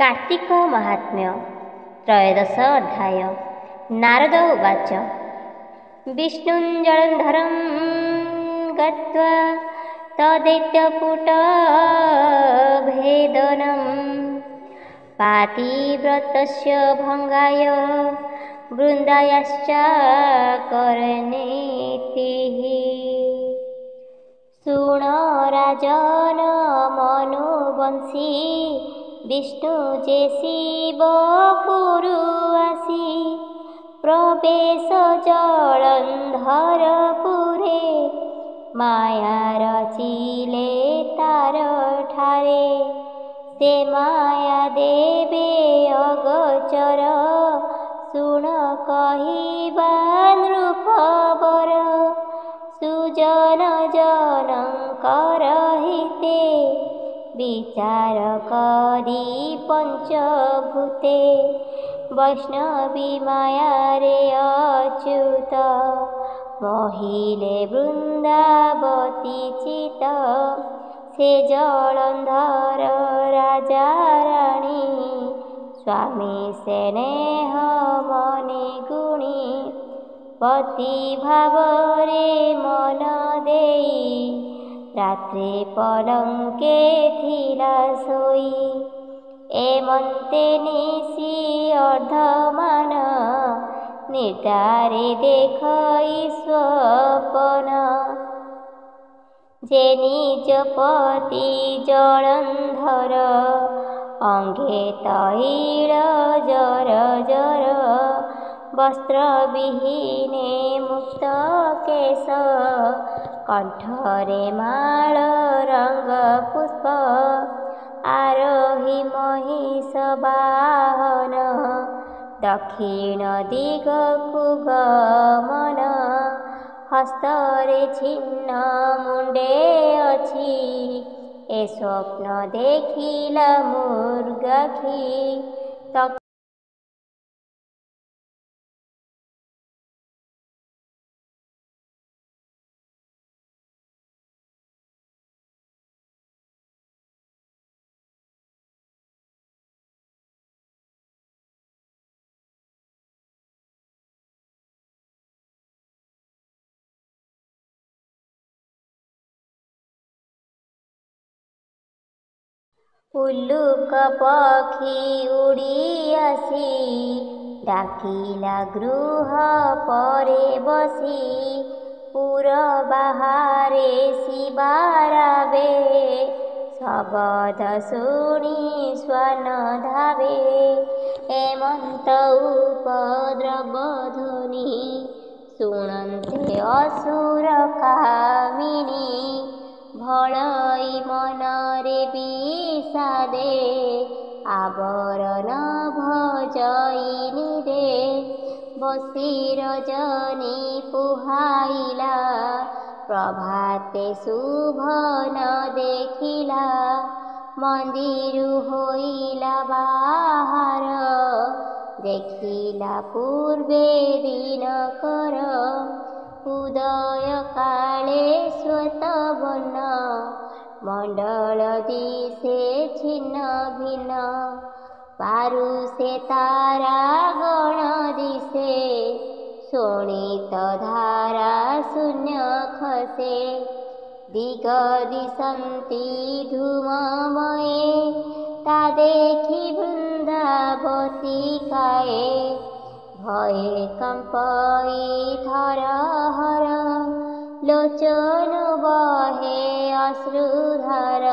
कार्तिक महात्म्य त्रयोदश अध्याय। नारद उवाच विष्णुं जलन्धरं गत्वा तदैत्यपुटभेदनं पातिव्रतस्य भङ्गाय वृन्दायाश्चाकरणीतिः। शृण राजन मनुवंशी विष्णु जे शिव पुरुवासी प्रवेश जलन्धरपुरे माया रचिले तार ठारे से माया देवे अगोचर शुण कहिबा नृपवर सुजन जनकर हिते विचार करी पंचभूते वैष्णवी माया रे अच्युत मोहिले वृंदावती चित से जलंधर राजा राणी स्वामी स्नेह मनि गुणी पति भावरे मन देई रात्रे पलंके थिला सोई एमंते निशी अर्धमान निटारे देखई स्वपन जे निज पति जलंधर अंगे तैल जर जर वस्त्रविहीने मुक्त केश कंठरे माल रंग पुष्प आरोही महिष वाहन दक्षिण दिगकु गमन हस्तरे छिन्न मुंडे अछि ए स्वप्न देखिला मुर्गाखी उल्लुक पक्षी उड़ी आसी डाकिला गृह परे बसी पुर बाहारे शिवारावे शब्द शुणी श्वान धावे एमंत उपद्रव ध्वनि शुणन्ते असुर कामिनी भलई मनरे विषादे आवरण भजईनी रे बसी रजनी पुहाइला प्रभाते शुभन देखिला मंदिर होइला बाहार देखिला पूर्वे दिन कर उदय काले श्वेत वर्ण मंडल दिशे छिन्न भिन्न पारुषे तारा गण दिशे शोणित धारा शून्य खसे दिग दिशन्ति धूममये ता देखि वृन्दावती काये भये कंपई थर हर लोचन बहे अश्रुधार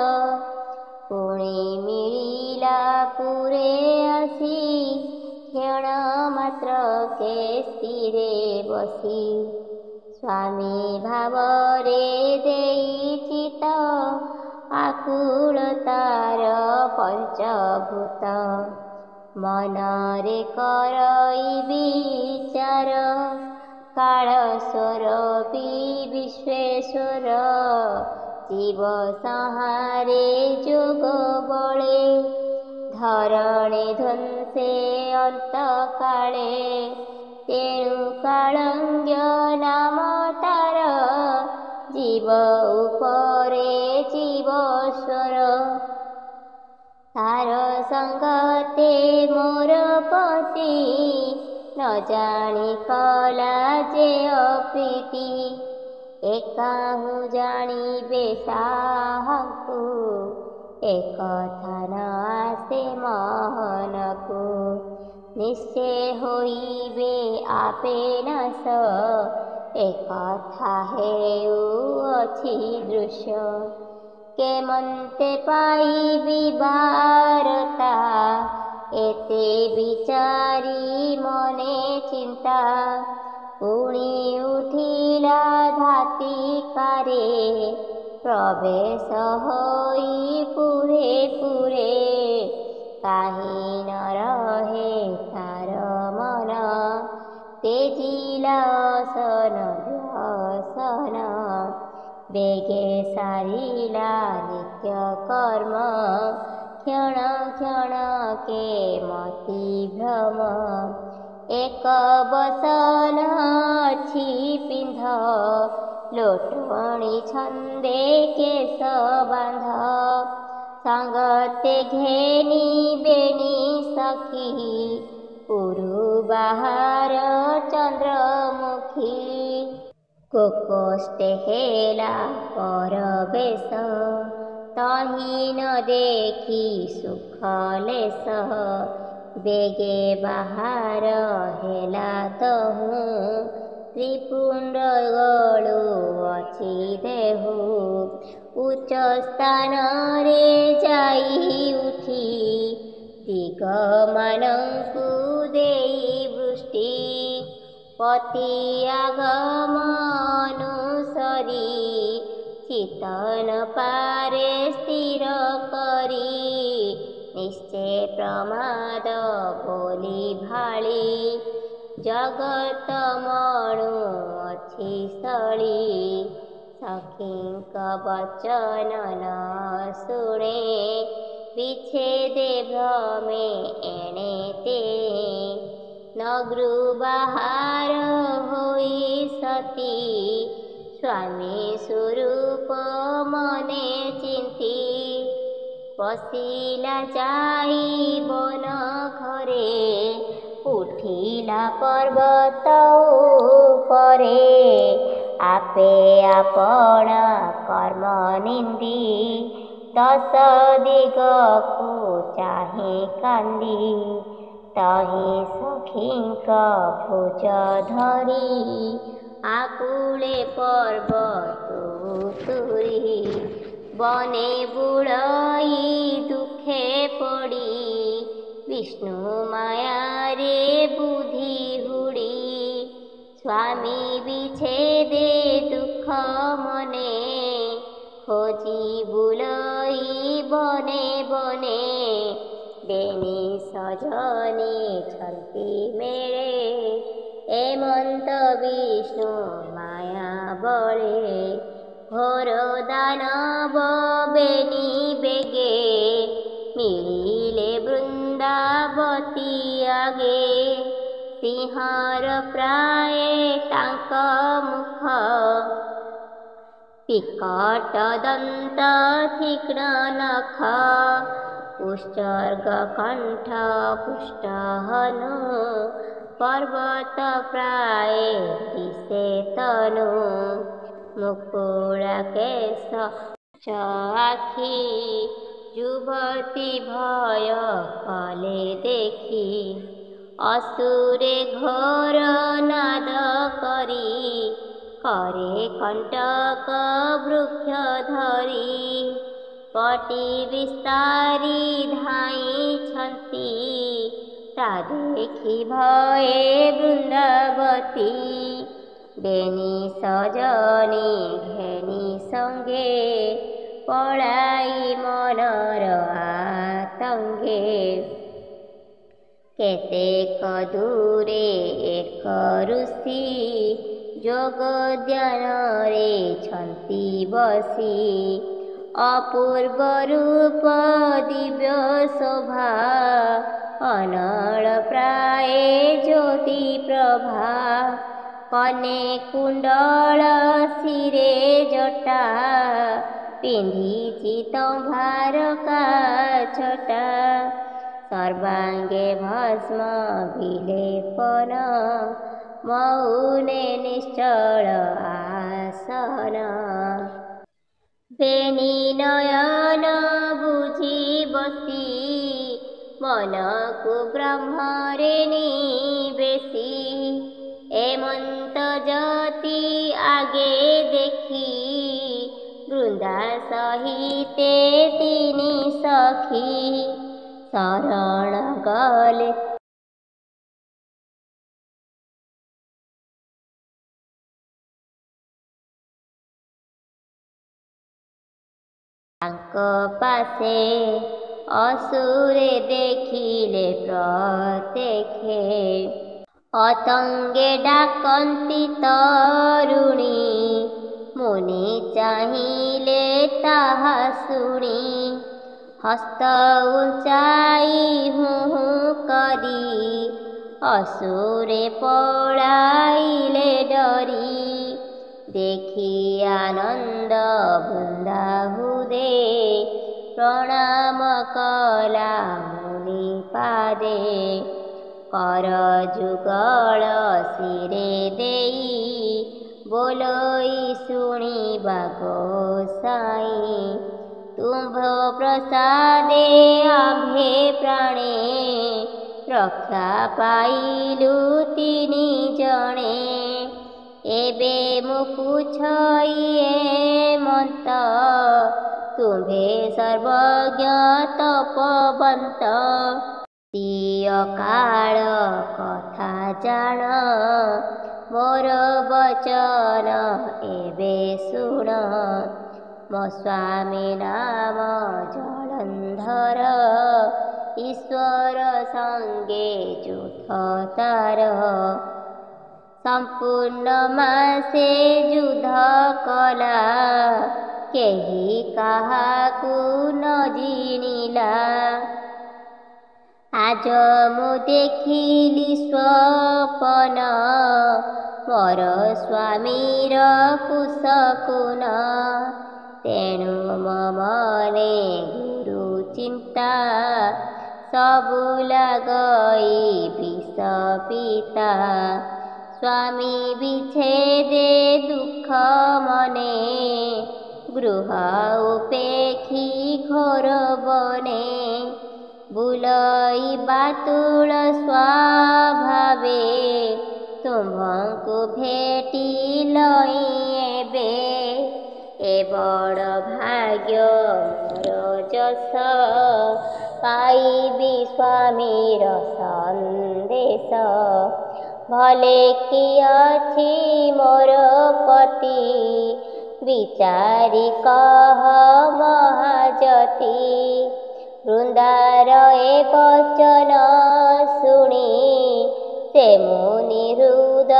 पुणी मिलिला पुरे आसी क्षण मात्र के स्थिरे बसी स्वामी भावरे देई चित आकुल तार पंचभूत मनरे करई विचार कालस्वर विश्वेश्वर जीव संहारे जोग बळे धरणे ध्वंसे अंत काले तेणु कालंग्य नाम तार जीव उपरे जीवस्वर ତାର ସଙ୍ଗତେ ମୋର ପତି ନ ଜାଣି କଲା ଯେ ଅପ୍ରୀତି। ଏକାହୁ ଜାଣିବେ ସାହାକୁ ଏକଥା ନ ଆସେ ମନକୁ। ନିଶ୍ଚେ ହୋଇବେ ଆପେ ନାଶ ଏକଥା ହେଉଅଛି ଦୃଶ୍ୟ। କେମନ୍ତେ ପାଇବି ବାରତା ଏତେ ବିଚାରି ମନେ ଚିନ୍ତା। ପୁଣି ଉଠିଲା ଧାତିକାରେ ପ୍ରବେଶ ହୋଇ ପୁରେ ପୁରେ। କାହିଁ ନ ରହେ ତାର ମନ ତେଜିଲା ଅସନ ବ୍ୟସନ। ବେଗେ ସାରିଲା ନିତ୍ୟ କର୍ମ କ୍ଷଣ କ୍ଷଣକେ ମତି ଭ୍ରମ। ଏକ ବସନ ଅଛି ପିନ୍ଧ ଲୋଟଣି ଛନ୍ଦେ କେଶ ବାନ୍ଧ। ସଙ୍ଗତେ ଘେନି ବେଣୀ ସଖୀ ପୁରୁ ବାହାର ଚନ୍ଦ୍ରମୁଖୀ। କୋକୋଷ୍ଟେ ହେଲା ପରବେଶ ତହିଁ ନ ଦେଖି ସୁଖ ଲେଶ। ବେଗେ ବାହାର ହେଲା ତହୁଁ ତ୍ରିପୁଣ୍ଡ ଗଳୁଅଛି ଦେହୁ। ଉଚ୍ଚ ସ୍ଥାନରେ ଯାଇ ଉଠି ଦିଗମାନଙ୍କୁ ଦେଇ ବୃଷ୍ଟି। ପତି ଆଗମ ଅନୁସରି ଚିତନ ପାରେ ସ୍ଥିର କରି। ନିଶ୍ଚେ ପ୍ରମାଦ ବୋଲି ଭାଳି ଜଗତ ମଣୁ ଅଛି ସ୍ଥଳି। ସଖୀଙ୍କ ବଚନ ନ ଶୁଣେ ବିଚ୍ଛେଦେ ଭ୍ରମେ ଏଣେ ତେଣେ। ନଗୃ ବାହାର ହୋଇ ସତୀ ସ୍ୱାମୀ ସ୍ୱରୂପ ମନେ ଚିନ୍ତି। ବସିଲା ଯାଇ ବନ ଘରେ ଉଠିଲା ପର୍ବତ ଉପରେ। ଆପେ ଆପଣା କର୍ମ ନିନ୍ଦି ଦଶ ଦିଗକୁ ଚାହିଁ କାନ୍ଦି। ତହିଁ ସଖୀଙ୍କ ଭୁଜ ଧରି ଆକୁଳେ ପର୍ବତ ତୁରି। ବନେ ବୁଳଇ ଦୁଃଖେ ପଡ଼ି ବିଷ୍ଣୁ ମାୟାରେ ବୁଦ୍ଧି ହୁଡ଼ି। ସ୍ୱାମୀ ବିଚ୍ଛେଦେ ଦୁଃଖ ମନେ ଖୋଜି ବୁଲଇ ବନେ ବନେ। ବେଣୀ ସଜନି ଛନ୍ତି ମେଳେ ଏମନ୍ତ ବିଷ୍ଣୁ ମାୟା ବଳେ। ଘୋର ଦାନବ ବେଣୀ ବେଗେ ମିଳିଲେ ବୃନ୍ଦାବତୀ ଆଗେ। ସିଂହର ପ୍ରାୟ ତାଙ୍କ ମୁଖ ବିକଟ ଦନ୍ତ ତୀକ୍ଷ୍ଣ ନଖ। ଉତ୍ସର୍ଗ କଣ୍ଠ ପୁଷ୍ଟ ହନୁ ପର୍ବତ ପ୍ରାୟ ଦିଶେ ତନୁ। ମୁକୁଳା କେଶ ଆଖି ଯୁବତୀ ଭୟ କଲେ ଦେଖି। ଅସୁରେ ଘୋର ନାଦ କରି करे कंटक वृक्ष धरी। कटी विस्तारी धाई छंती ता देखी भये वृंदावती। बेनी सजनी घेनी संगे पलाई मनर आतंगे। केतेक दूरे एक ऋषि जोग ध्यान रे छंती बसी। अपूर्व रूप दिव्य शोभा अनल प्राय ज्योति प्रभा। कने कुंडल सिरे जटा ପିନ୍ଧିଛି ତମ୍ଭାର କାଛଟା ସର୍ବାଙ୍ଗେ ଭସ୍ମ ବିଲେପନ ମଉନେ ନିଶ୍ଚଳ ଆସନ ବେନି ନୟନ ବୁଝି ବସି ମନକୁ ବ୍ରହ୍ମରେ ନିବେଶି ଏମନ୍ତ ଜ୍ୟୋତି ଆଗେ ଦେଖି ବୃନ୍ଦା ସହିତେ ତିନି ସଖୀ ଶରଣ ଗଲେ ତାଙ୍କ ପାଶେ ଅସୁରେ ଦେଖିଲେ ପ୍ରତ୍ୟକ୍ଷେ ଅତଙ୍ଗେ ଡାକନ୍ତି ତରୁଣୀ ମୁନି ଚାହିଁଲେ ତାହା ଶୁଣି ହସ୍ତ ଉଞ୍ଚାଇ ହୁଁ କରି ଅସୁରେ ପଳାଇଲେ ଡରି ଦେଖି ଆନନ୍ଦ ବୃନ୍ଦାହୁଦେ ପ୍ରଣାମ କଲା ମୁନି ପାଦେ କର ଯୁଗଳ ଶିରେ ଦେଇ ବୋଲଇ ଶୁଣିବା ଗୋସାଇଁ ତୁମ୍ଭ ପ୍ରସାଦେ ଆମ୍ଭେ ପ୍ରାଣେ ରକ୍ଷା ପାଇଲୁ ତିନି ଜଣେ ଏବେ ମୁଁ ପୁଛଇ ମନ୍ତ ତୁମ୍ଭେ ସର୍ବଜ୍ଞ ତପବନ୍ତ ଦିଅ କାଳ କଥା ଜାଣ ମୋର ବଚନ ଏବେ ଶୁଣ ମୋ ସ୍ୱାମୀ ନାମ ଜଳନ୍ଧର ଈଶ୍ୱର ସଙ୍ଗେ ଯୁଦ୍ଧ ତାର ସମ୍ପୂର୍ଣ୍ଣ ମାସେ ଯୁଦ୍ଧ କଲା କେହି କାହାକୁ ନ ଜିଣିଲା ଆଜ ମୁଁ ଦେଖିଲି ସ୍ୱପନ ମୋର ସ୍ୱାମୀର କୁଶକୁନ ତେଣୁ ମୋ ମନେ ଗୁରୁ ଚିନ୍ତା ସବୁ ଲାଗଇ ବିଷ ପିତା ସ୍ୱାମୀ ବିଚ୍ଛେଦେ ଦୁଃଖ ମନେ ଗୃହ ଉପେକ୍ଷୀ ଘୋର ବନେ ବୁଲଇ ବାତୁଳ ସ୍ୱଭାବେ ତୁମ୍ଭଙ୍କୁ ଭେଟିଲଇ ଏବେ ଏ ବଡ଼ ଭାଗ୍ୟ ମୋର ଯଶ ପାଇବି ସ୍ୱାମୀର ସନ୍ଦେଶ ଭଲେ କି ଅଛି ମୋର ପତି ବିଚାରି କହ ମହାଜତି ବୃନ୍ଦାର ଏ ବଚନ ଶୁଣି ସେ ମୁନି ହୃଦ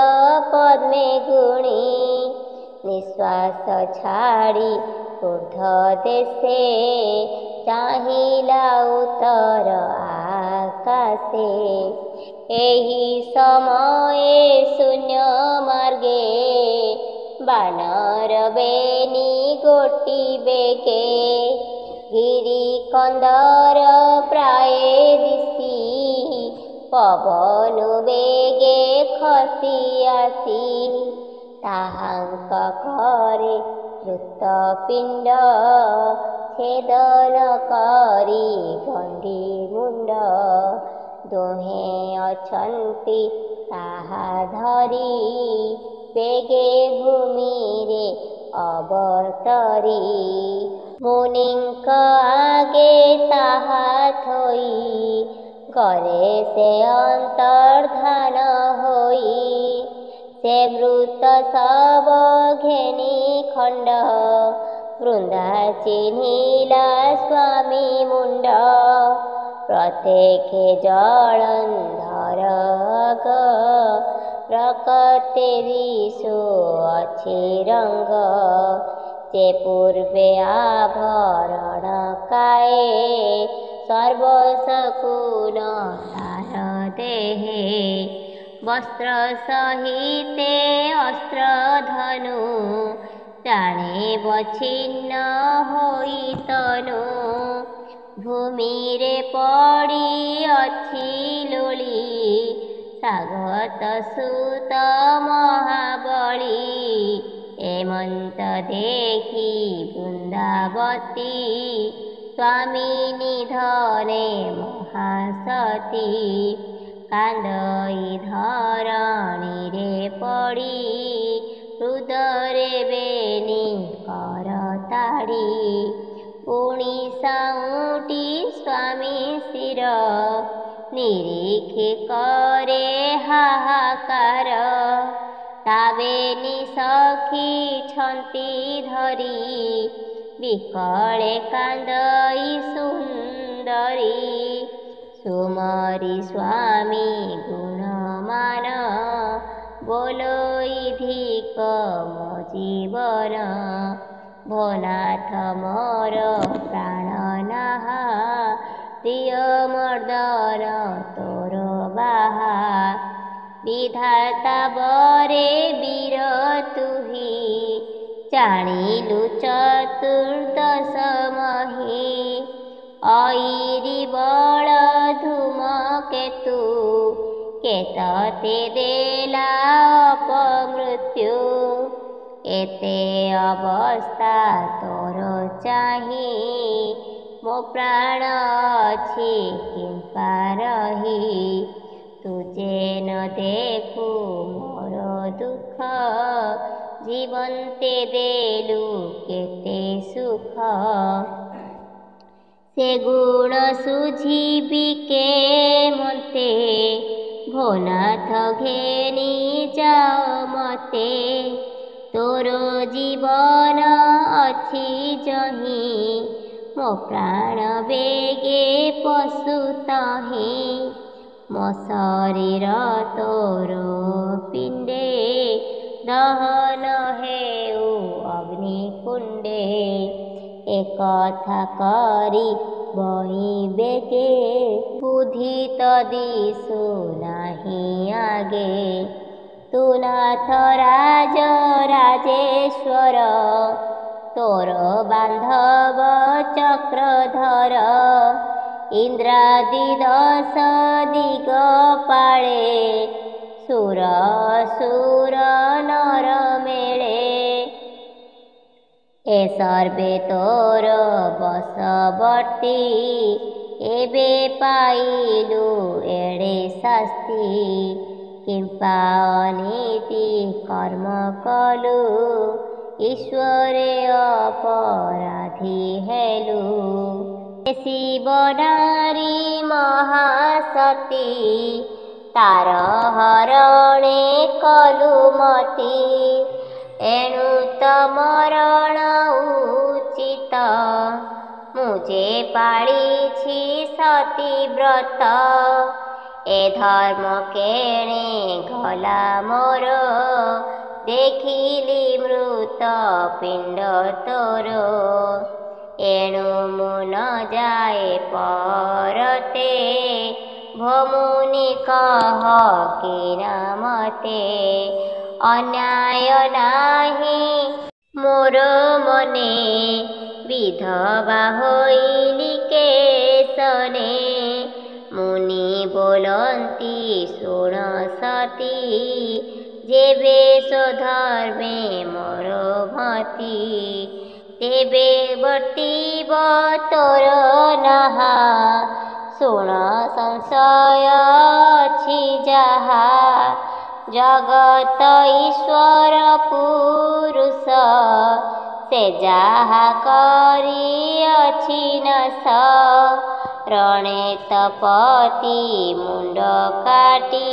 ପଦ୍ମେ ଗୁଣି ନିଶ୍ୱାସ ଛାଡ଼ି ଊର୍ଦ୍ଧ୍ୱ ଦେଶେ ଚାହିଁଲା ଉତ୍ତର ଆକାଶେ ଏହି ସମये ଶୂନ୍ୟ ମାର୍ଗେ ବାନର ବେନି ଗୋଟି ବେକେ ଗିରି କନ୍ଦର ପ୍ରାୟ ଦିଶି ପବନ ବେଗେ ଖସି ଆସି ତାହାଙ୍କ ଘରେ ମୃତପିଣ୍ଡ ଛେଦନ କରି ଗଣ୍ଡି ମୁଣ୍ଡ ଦୁହେଁ ଅଛନ୍ତି ତାହା ଧରି ବେଗେ ଭୂମିରେ ଅବତରି ମୁନିଙ୍କ ଆଗେ ତାହା ଥୋଇ ଗଲେ ସେ ଅନ୍ତର୍ଧାନ ହୋଇ ସେ ମୃତ ଶବ ଘେନି ଖଣ୍ଡ ବୃନ୍ଦା ଚିହ୍ନିଲା ସ୍ୱାମୀ ମୁଣ୍ଡ ପ୍ରତ୍ୟେକେ ଜଳନ୍ଧର ପ୍ରକୃତି ଦିଶୁ ଅଛି ରଙ୍ଗ ସେ ପୂର୍ବେ ଆଭରଣ କାଏ ସର୍ବସକୁନ ତାର ଦେହେ ବସ୍ତ୍ର ସହିତେ ଅସ୍ତ୍ର ଧନୁ ପ୍ରାଣେ ବଛିନ୍ନ ହୋଇ ତନୁ ଭୂମିରେ ପଡ଼ିଅଛି ଲୋଳି ସ୍ୱାଗତ ସୁତ ମହାବଳୀ ଏମନ୍ତ ଦେଖି ବୃନ୍ଦାବତୀ ସ୍ୱାମୀ ନିଧନେ ମହାସତୀ କାନ୍ଦଇ ଧରଣୀରେ ପଡ଼ି ହୃଦୟରେ ବେନି କରତାଡ଼ି ପୁଣି ସାଉଁଟି ସ୍ୱାମୀ ଶିର ନିରୀକ୍ଷେ କରେ ହାହାକାର ତାବେନି ସଖୀ ଛନ୍ତି ଧରି ବିକଳେ କାନ୍ଦଇ ସୁନ୍ଦରୀ ସୁମରି ସ୍ୱାମୀ ଗୁଣମାନ ବୋଲଇ ଧିକ ମୋ ଜୀବନ ଭୋନାଥ ମୋର ପ୍ରାଣନାହା ପ୍ରିୟ ମର୍ଦ୍ଦନ ତୋର ବାହା ବିଧାତା ବରେ ବୀର ତୁହି ଜାଣିଲୁ ଚତୁର୍ଦ୍ଦଶ ମହି ଅଇରି ବଳ ଧୂମକେତୁ କେତତେ ଦେଲା ଅପମୃତ୍ୟୁ ଏତେ ଅବସ୍ଥା ତୋର ଚାହିଁ ମୋ ପ୍ରାଣ ଅଛି କିମ୍ପା ରହି ତୁଜେ ନ ଦେଖୁ ମୋର ଦୁଃଖ ଜୀବନ୍ତେ ଦେଲୁ କେତେ ସୁଖ ସେ ଗୁଣ ସୁଝିବି କେମନ୍ତେ ଭୋନାଥ ଘେନି ଯାଅ ମତେ ତୋର ଜୀବନ ଅଛି ଯହିଁ ମୋ ପ୍ରାଣ ବେଗେ ପଶୁ ତହିଁ ମୋ ଶରୀର ତୋର ପିଣ୍ଡେ ଦହନ ହେଉ ଅଗ୍ନିକୁଣ୍ଡେ ଏକଥା କରି ବହି ବେଗେ ବୁଦ୍ଧି ତ ଦିଶୁ ନାହିଁ ଆଗେ ତୁ ନାଥ ରାଜ ରାଜେଶ୍ୱର ତୋର ବାନ୍ଧବ ଚକ୍ରଧର ଇନ୍ଦ୍ରାଦି ଦଶ ଦିଗପାଳେ ସୁର ସୁର ନର ମେଳେ ଏ ସର୍ବେ ତୋର ବଶବର୍ତ୍ତୀ ଏବେ ପାଇଲୁ ଏଡ଼େ ଶାସ୍ତି କିମ୍ପା ଅନୀତି କର୍ମ କଲୁ ଈଶ୍ୱରେ ଅପରାଧୀ ହେଲୁ ଶିବ ନାରୀ ମହାସତୀ ତାର ହରଣେ କଲୁ ମତି ଏଣୁ ତ ମରଣ ଉଚିତ ମୁଁ ଯେ ପାଳିଛି ସତୀ ବ୍ରତ ଏ ଧର୍ମ କେଣେ ଗଲା ମୋର ଦେଖିଲି ମୃତ ପିଣ୍ଡ ତୋର ଏଣୁ ମୁଁ ନ ଯାଏ ପରତେ ଭମୁନି କହ କିନା ମତେ ଅନ୍ୟାୟ ନାହିଁ ମୋର ମନେ ବିଧବା ହୋଇଲି କେଶନେ ମୁନି ବୋଲନ୍ତି ଶୁଣ ସତୀ ଯେବେ ସ୍ୱଧର୍ମେ ମୋର ମତି ତେବେ ବର୍ତ୍ତିବ ତୋର ନାହା ଶୁଣ ସଂଶୟ ଅଛି ଯାହା ଜଗତ ଈଶ୍ୱର ପୁରୁଷ ସେ ଯାହା କରିଅଛି ନାଶ ରଣେ ତପତି ମୁଣ୍ଡ କାଟି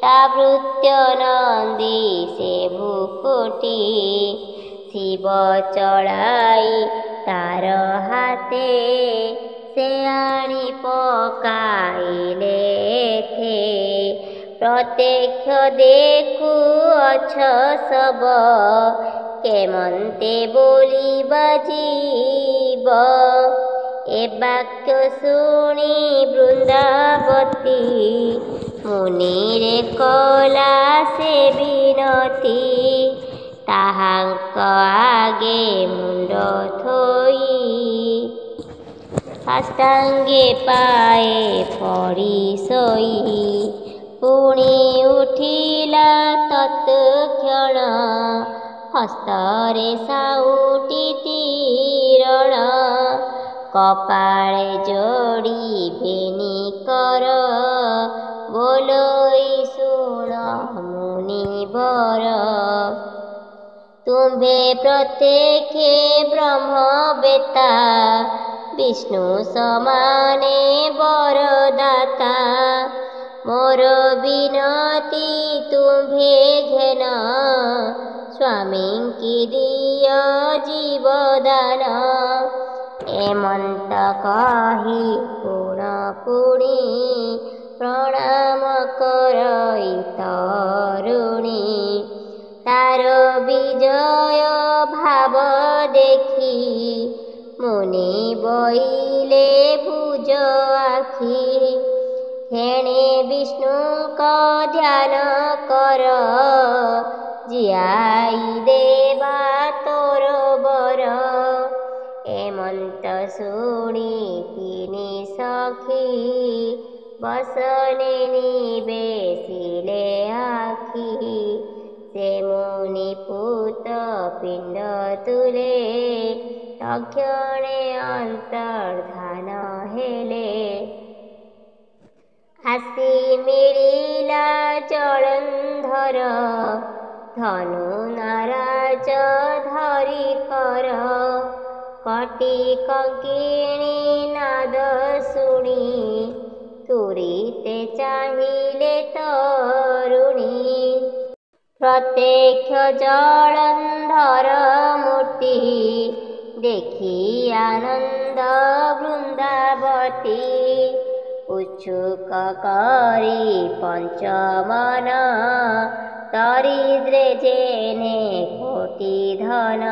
ତା ଭୃତ୍ୟ ନନ୍ଦୀ ସେ ଭୁକୁଟି ଶିବ ଚଳାଇ ତାର ହାତେ ସେ ଆଣି ପକାଇଲେ ଏଥେ ପ୍ରତ୍ୟକ୍ଷ ଦେଖୁଅଛ ସବ କେମନ୍ତେ ବୋଲିବା ଜୀବ ଏ ବାକ୍ୟ ଶୁଣି ବୃନ୍ଦାବତୀ ମୁନିରେ କଲା ସେ ବିନତି ତାହାଙ୍କ ଆଗେ ମୁଣ୍ଡ ଥୋଇ ସାଷ୍ଟାଙ୍ଗେ ପାଏ ପଡ଼ି ଶୋଇ ପୁଣି ଉଠିଲା ତତ୍କ୍ଷଣ ହସ୍ତରେ ସାଉଟି ତୀରଣ କପାଳେ ଯୋଡ଼ି ବେନି କର ବୋଲୋଇ ଶୁଣ ମୁନିବର ତୁମ୍ଭେ ପ୍ରତ୍ୟକ୍ଷେ ବ୍ରହ୍ମବେତ୍ତା ବିଷ୍ଣୁ ସମାନେ ବରଦାତା ମୋର ବିନତି ତୁମ୍ଭେ ଘେନ ସ୍ୱାମୀଙ୍କି ଦିଅ ଜୀବଦାନ ଏମନ୍ତ କହି ପୁଣ ପୁଣି ପ୍ରଣାମ କରଇ ତରୁଣୀ ତାର ବିଜୟ ଭାବ ଦେଖି ମୁନି ବଇଲେ ଭୁଜ ଆଖି ହେଣେ ବିଷ୍ଣୁଙ୍କ ଧ୍ୟାନ କର ଜିଆଇ ଦେବା ତୋର ବର ଏମନ୍ତ ଶୁଣି ତିନି ସଖୀ ବସନେ ନିବେଶିଲେ ଆଖି ସେ ମୁନି ପୁତ ପିଣ୍ଡ ତୁଲେ ତକ୍ଷଣେ ଅନ୍ତର୍ଧାନ ହେଲେ ଆସି ମିଳିଲା ଜଳନ୍ଧର ଧନୁ ନାରାଜ ଧରି କର କଟି କଙ୍କିଣୀ ନାଦ ଶୁଣି ତୁରିତେ ଚାହିଁଲେ ତରୁଣୀ ପ୍ରତ୍ୟକ୍ଷ ଜଳନ୍ଧର ମୂର୍ତ୍ତି ଦେଖି ଆନନ୍ଦ ବୃନ୍ଦାବତୀ ଉଚ୍ଛୁକ କରି ପଞ୍ଚମନ ଦରିଦ୍ରେ ଯେନେ କୋଟି ଧନ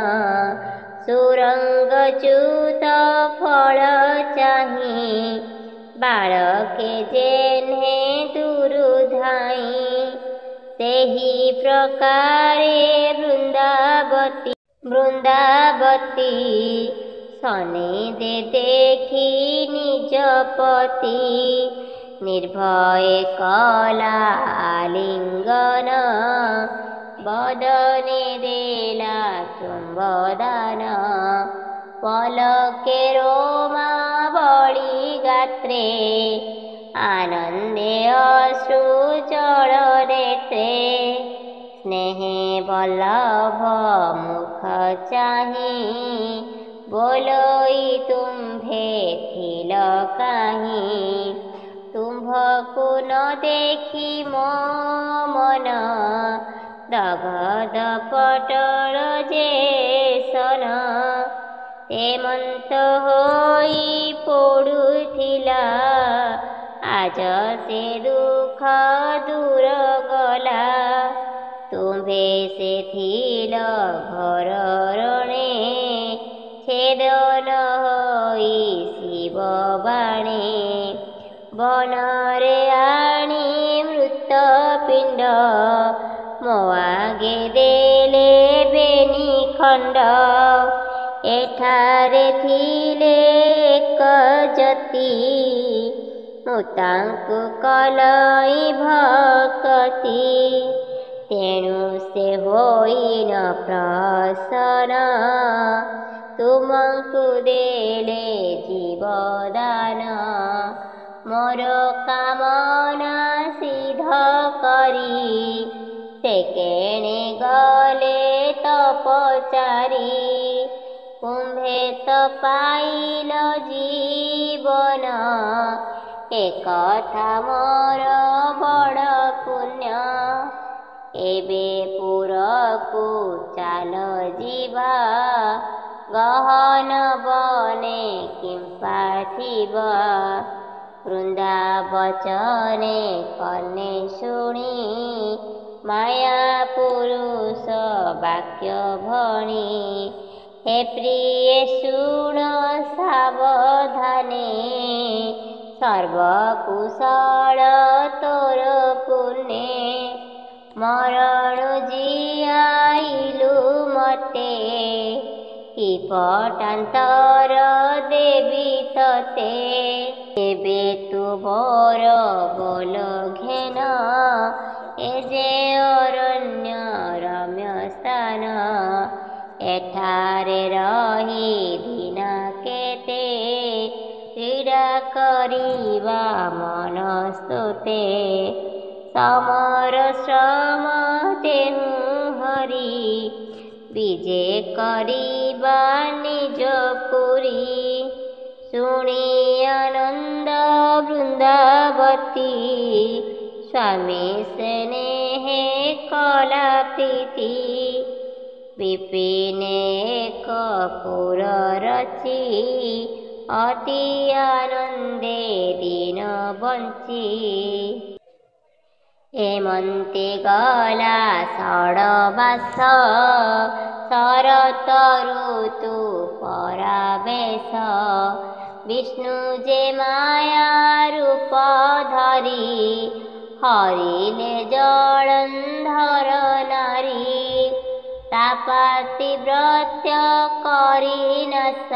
ସୁରଙ୍ଗଚ୍ୟୁତ ଫଳ ଚାହିଁ ବାଳକେ ଯେହ୍ନେ ଦୁରୁ ଧାଇଁ ସେହି ପ୍ରକାରେ ବୃନ୍ଦାବତୀ ସନିଧି ଦେଖି ନିଜ ପତି ନିର୍ଭୟ କଲା ଆଲିଙ୍ଗନ ବଦନେ ଦେଲା ଚୁମ୍ବଦାନ ପଲକେ ରୋମା ବଳି ଗାତ୍ରେ ଆନନ୍ଦେ ଅଶ୍ରୁ ଜଳ ନେତ୍ରେ ସ୍ନେହେ ବଲ୍ଲଭ ମୁଖ ଚାହିଁ ବୋଲୋଇ ତୁମ୍ଭେ ଥିଲ କାହିଁ ତୁମ୍ଭକୁ ନ ଦେଖି ମୋ ମନ ଦଗଦ ପଟଳ ଯେ ସନ ଏମନ୍ତ ହୋଇ ପଡ଼ୁଥିଲା ଆଜ ସେ ଦୁଃଖ ଦୂର ଗଲା ତୁମ୍ଭେ ସେ ଥିଲ ଘର ରଣେ ଛେଦନ ହୋଇ ଶିବ ବାଣୀ ବନରେ ଆଣି ମୃତ ପିଣ୍ଡ ମୋ ଆଗେ ଦେଲେ ବେନି ଖଣ୍ଡ ଏଠାରେ ଥିଲେ ଏକ ଯତି ମୁଁ ତାଙ୍କୁ କଲଇ ଭକତି ତେଣୁ ସେ ହୋଇନ ପ୍ରସନ୍ନ ତୁମକୁ ଦେଲେ ଜୀବଦାନ ମୋର କାମନା ସିଦ୍ଧ କରି ସେ କେଣେ ଗଲେ ତପଚାରି କୁମ୍ଭେ ତ ପାଇଲ ଜୀବନ ଏକଥା ମୋର ବଡ଼ ପୁଣ୍ୟ ଏବେ ପୁରକୁ ଚାଲ ଯିବା ଗହନ ବନେ କିମ୍ପା ଥିବ ବୃନ୍ଦାବଚନେ କର୍ଣ୍ଣେ ଶୁଣି ମାୟା ପୁରୁଷ ବାକ୍ୟ ଭଣି हे प्रिय शुण सावधाने सर्वकुशल तोर पुण्य मरण जियाइलु କି ପଟାନ୍ତର ଦେବି ତତେ। ଏବେ ତୁ ମୋର ବୋଲ ଘେନ, ଏ ଯେ ଅରଣ୍ୟ ରମ୍ୟ ସ୍ଥାନ। ଏଠାରେ ରହି ଦିନ କେତେ, କ୍ରୀଡ଼ା କରିବା ମନସ୍ତୁତେ। ସମର ଶ୍ରମ ତେଣୁ ହରି, ବିଜେ କରିବା ନିଜ ପୁରୀ। ଶୁଣି ଆନନ୍ଦ ବୃନ୍ଦାବତୀ, ସ୍ୱାମୀ ସ୍ନେହେ କଲା ପ୍ରୀତି। ବିପିନେ ଏକ ପୁର ରଚି, ଅତି ଆନନ୍ଦେ ଦିନ ବଞ୍ଚି। ଏମନ୍ତେ ଗଲା ଷଡ଼ମାସ, ଶରତ ଋତୁ ପରାବେଶ। ବିଷ୍ଣୁ ଯେ ମାୟା ରୂପ ଧରି, ହରିଲେ ଜଳନ୍ଧର ନାରୀ। ତାପାତିବ୍ରତ୍ୟ କରି ନାଶ,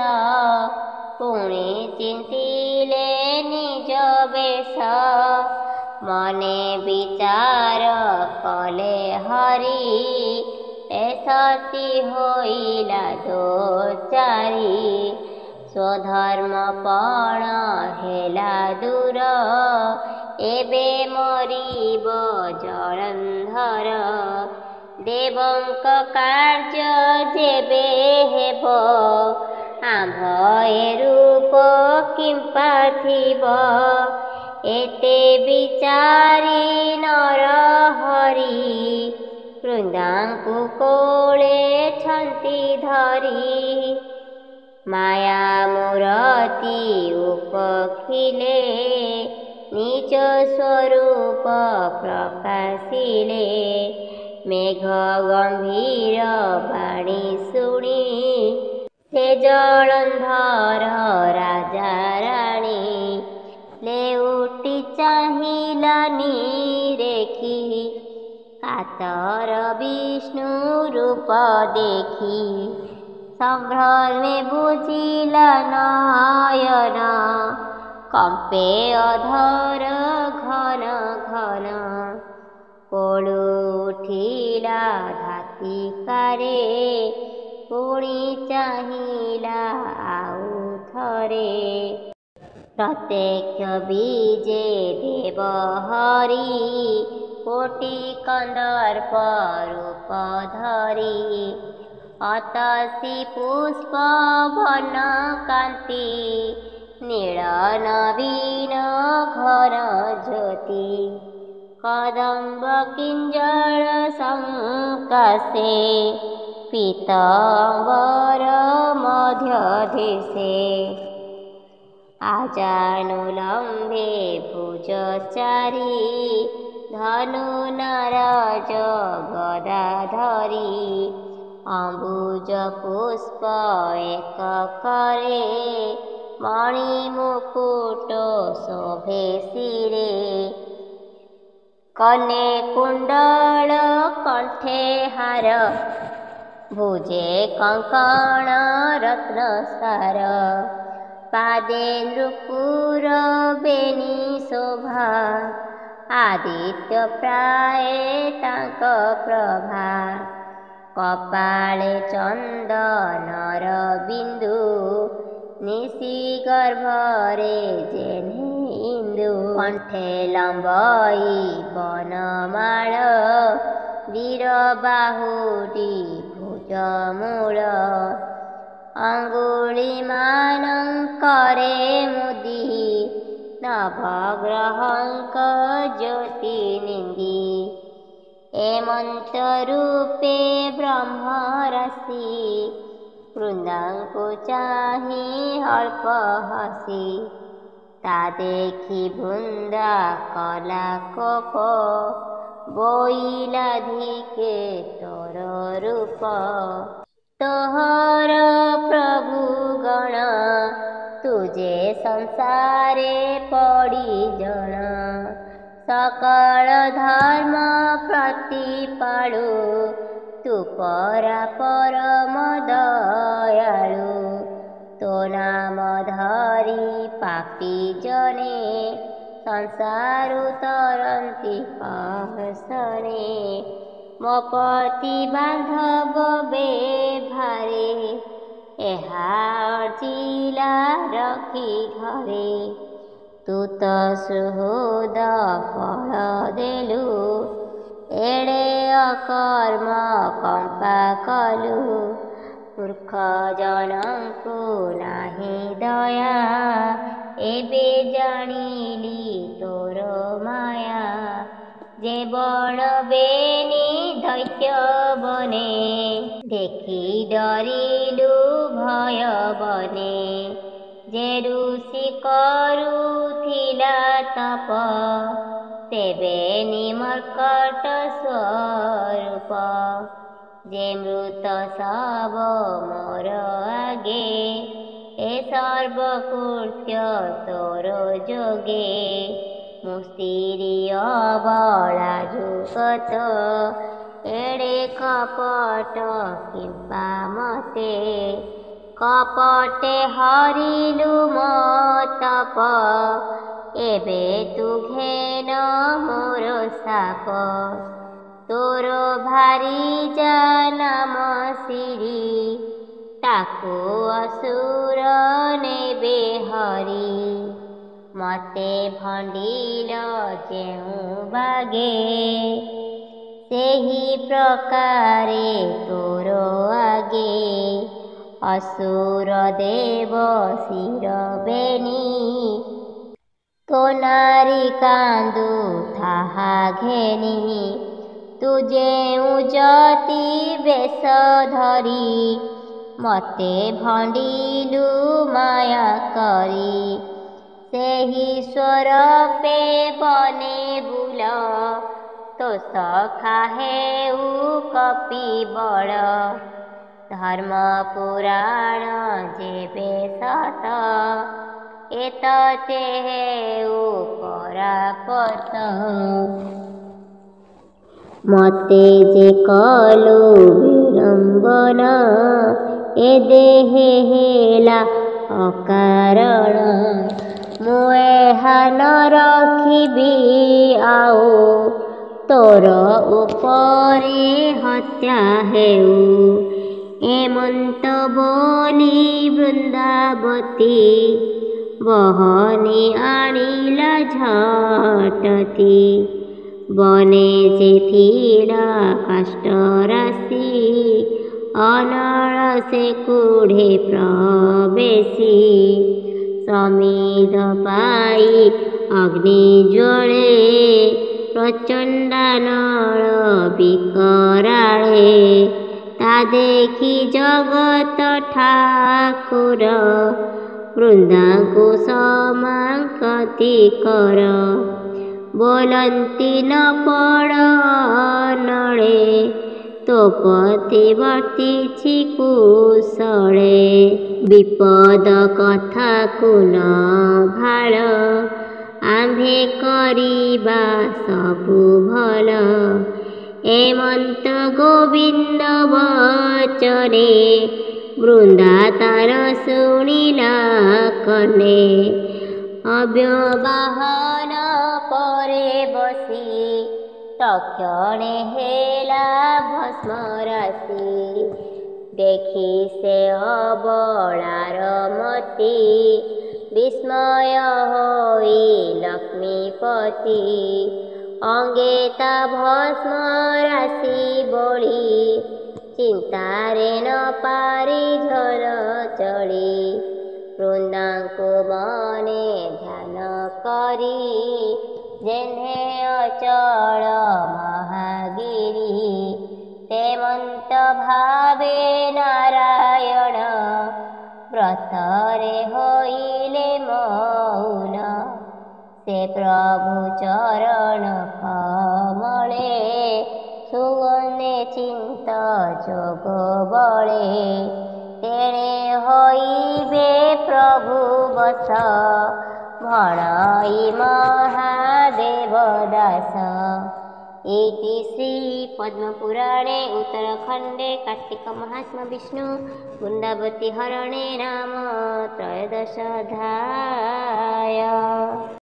ପୁଣି ଚିନ୍ତିଲେ ନିଜ ବେଶ। ମନେ ବିଚାର କଲେ ହରି, ଏ ସତୀ ହୋଇଲା ଦୋଚାରୀ। ସ୍ୱଧର୍ମପଣ ହେଲା ଦୂର, ଏବେ ମରିବ ଜଳନ୍ଧର। ଦେବଙ୍କ କାର୍ଯ୍ୟ ଯେବେ ହେବ, ଆମ୍ଭ ଏ ରୂପ କିମ୍ପା ଥିବ। ଏତେ ବିଚାରି ନର ହରି, ବୃନ୍ଦାଙ୍କୁ କୋଳେଛନ୍ତି ଧରି। ମାୟା ମୂରତି ଉପଖିଲେ, ନିଜ ସ୍ୱରୂପ ପ୍ରକାଶିଲେ। ମେଘ ଗମ୍ଭୀର ବାଣୀ ଶୁଣି, ସେ ଜଳନ୍ଧର ରାଜା ରାଣୀ। ଲେଉଟି ଚାହିଁଲା ନିରେଖି, କାତର ବିଷ୍ଣୁ ରୂପ ଦେଖି। ସମ୍ଭ୍ରମେ ବୁଜିଲା ନୟନ, କମ୍ପେ ଅଧର ଘନ ଘନ। କୋଳୁ ଉଠିଲା ଧାତିକାରେ, ପୁଣି ଚାହିଁଲା ଆଉ ଥରେ। ପ୍ରତ୍ୟକ୍ଷ ବିଜେ ଦେବ ହରି, କୋଟି କନ୍ଦର୍ପ ରୂପ ଧରି। ଅତସୀ ପୁଷ୍ପ ବନ କାନ୍ତି, ନୀଳ ନବୀନ ଘନ ଜ୍ୟୋତି। କଦମ୍ବ କିଞ୍ଜଳ ସଂକାଶେ, ପୀତାମ୍ବର ମଧ୍ୟ ଦେଶେ। ଆଜାନୁଲମ୍ବେ ଭୁଜ ଚାରି, ଧନୁ ନାରାଜ ଗଦା ଧରି। ଅମ୍ବୁଜ ପୁଷ୍ପ ଏକକରେ, ମଣି ମୁକୁଟ ଶୋଭେ ଶିରେ। କନେ କୁଣ୍ଡଳ କଣ୍ଠେ ହାର, ଭୁଜେ କଙ୍କଣ ରତ୍ନସାର। ପାଦେ ନୃପୁର ବେଣୀ ଶୋଭା, ଆଦିତ୍ୟ ପ୍ରାୟେ ତାଙ୍କ ପ୍ରଭା। କପାଳେ ଚନ୍ଦନର ବିନ୍ଦୁ, ନିଶି ଗର୍ଭରେ ଯେହ୍ନେ ଇନ୍ଦୁ। କଣ୍ଠେ ଲମ୍ବଇ ବନମାଳ, ବୀର ବାହୁଟି ଭୁଜ ମୂଳ। ଅଙ୍ଗୁଳି ମାନଙ୍କରେ ମୁଦି, ନବଗ୍ରହଙ୍କ ଜ୍ୟୋତି ନିନ୍ଦି। ଏମନ୍ତ ରୂପେ ବ୍ରହ୍ମ ରାଶି, ବୃନ୍ଦାଙ୍କୁ ଚାହିଁ ଅଳ୍ପ ହସି। ତା ଦେଖି ବୃନ୍ଦା କଲା କୋପ, ବୋଇଲା ଧିକେ ତୋର ରୂପ। ତୋହର ପ୍ରଭୁ ଗଣ, ତୁଜେ ସଂସାରେ ପଡ଼ି ଜଣ। ସକଳ ଧର୍ମ ପ୍ରତିପାଳୁ, ତୁ ପରା ପରମ ଦୟାଳୁ। ତୋ ନାମ ଧରି ପାପୀ ଜନେ ସଂସାରୁ ତରନ୍ତି ପାଶରେ। ମୋ ପତି ବାନ୍ଧବ ବେଭାରେ ଏହା ଅର୍ଜିଲା ରଖି ଘରେ। ତୁ ତ ସୁହୃଦ ଫଳ ଦେଲୁ ଏଡ଼େ ଅକର୍ମ କମ୍ପା କଲୁ। ମୂର୍ଖ ଜଣଙ୍କୁ ନାହିଁ ଦୟା ଏବେ ଜାଣିଲି ତୋର ମାୟା। ଯେ ବଣ ବେନି ଦୈତ୍ୟ ବନେ ଦେଖି ଡରିଲୁ ଭୟ ବନେ। ଯେ ଋଷି କରୁଥିଲା ତପ ତେବେ ନିମର୍କଟ ସ୍ୱରୂପ। ଯେ ମୃତ ଶବ ମୋର ଆଗେ ଏ ସର୍ବକୃତ୍ୟ ତୋର ଯୋଗେ। ମୁଁ ସ୍ତ୍ରୀ ଅବଳା ଯୁଗତ ଏଡ଼େ କପଟ କିମ୍ପା ମତେ। କପଟେ ହରିଲୁ ମୋ ତପ ଏବେ ତୁ ଘେନ ମୋର ସାପ। ତୋର ଭାରି ଯା ନାମ ସିରି ତାକୁ ଅସୁର ନେବେ ହରି। ମତେ ଭଣ୍ଡିଲ ଯେଉଁ ବାଗେ ସେହି ପ୍ରକାରେ ତୋର ଆଗେ। ଅସୁର ଦେବ ଶିର ବେନି ତୋ ନାରୀ କାନ୍ଦୁ ତାହା ଘେନି। ତୁ ଯେଉଁ ଯତି ବେଶ ଧରି ମତେ ଭଣ୍ଡିଲୁ ମାୟା କରି। ସେହି ସ୍ୱରୂପେ ବନେ ବୁଲ ତୋ ସଖା ହେଉ କପିବଳ। ଧର୍ମ ପୁରାଣ ଯେବେ ସତ ଏତତେ ହେଉ ପରାପତ। ମତେ ଯେ କଲୁ ବିଡ଼ମ୍ବନ ଏ ଦେହେ ହେଲା ଅକାରଣ। ମୁଁ ଏହା ନ ରଖିବି ଆଉ ତୋର ଉପରେ ହତ୍ୟା ହେଉ। ଏମନ୍ତ ବୋଲି ବୃନ୍ଦାବତୀ ବହନି ଆଣିଲା ଝଟତି। ବନେ ଯେ ଥିଲା କାଷ୍ଠ ରାଶି ଅନଳ ସେ କୁଢ଼େ ପ୍ରବେଶୀ। ସମିଧ ପାଇ ଅଗ୍ନି ଜ୍ୱଳେ ପ୍ରଚଣ୍ଡାନଳ ବିକରାଳେ। ତା ଦେଖି ଜଗତ ଠାକୁର ବୃନ୍ଦାଙ୍କୁ ସମାଙ୍କତି କର। ବୋଲନ୍ତି ନ ପଡ଼ ଅନଳେ ତୋ ପତି ବର୍ତ୍ତିଛି କୁଶଳେ। ବିପଦ କଥାକୁ ନ ଭାଳ ଆମ୍ଭେ କରିବା ସବୁ ଭଲ। ଏମନ୍ତ ଗୋବିନ୍ଦ ବଚନେ ବୃନ୍ଦା ତାର ଶୁଣିଲା କନେ। ଅବ୍ୟବାହନ ପରେ ବସି ତକ୍ଷଣେ ହେଲା ଭସ୍ମ ରାଶି। ଦେଖି ସେ ଅବଳାର ମତି ବିସ୍ମୟ ହୋଇ ଲକ୍ଷ୍ମୀପତି। ଅଙ୍ଗେ ତା ଭସ୍ମ ରାଶି ବୋଳି ଚିନ୍ତାରେ ନ ପାରି ଝର ଚଳି। ବୃନ୍ଦାଙ୍କୁ ମନେ ଧ୍ୟାନ କରି ଯେହ୍ନେ ଅଚଳ ମହାଗିରି। ତେମନ୍ତ ଭାବେ ନାରାୟଣ ବ୍ରତରେ ହୋଇଲେ ମୌନ। ସେ ପ୍ରଭୁ ଚରଣ କମଳେ ସୁଗନ୍ଧେ ଚିନ୍ତ ଯୋଗ ବଳେ। ତେଣେ ହୋଇବେ ପ୍ରଭୁ ବଶ ଭଣଇ ମହାଦେବ ଦାସ। इति श्रीपद्मपुराणे उत्तरखण्डे कार्तिकमाहात्म्ये विष्णु वृन्दावती हरणे नाम त्रयोदशोऽध्यायः।